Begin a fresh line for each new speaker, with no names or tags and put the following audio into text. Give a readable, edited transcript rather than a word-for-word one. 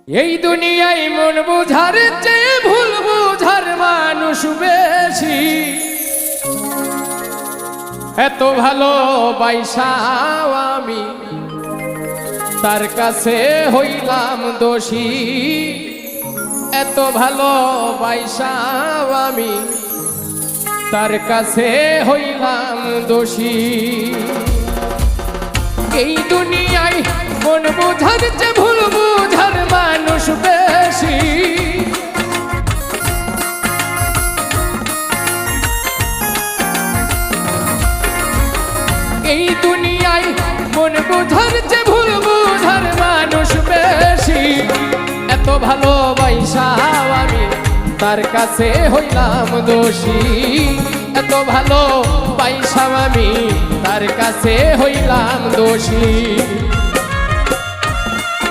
এই দুনিয়ায় মন বুঝার চেয়ে ভুল বুঝার মানুষ বেশি। এত ভালো বাইসাও আমি তার কাছে হইলাম দোষী। এত ভালো বাইসাও আমি তার কাছে হইলাম দোষী। এই দুনিয়ায় মন বুঝার চেয়ে ভুল বুঝার মানুষ বেশি। এই দুনিয়ায় মন বুঝার চেয়ে ভুল বুঝার মানুষ বেশি। এত ভালোবাসাও আমি তার কাছে হইলাম দোষী। এত ভালোবাসাও আমি তার কাছে হইলাম দোষী।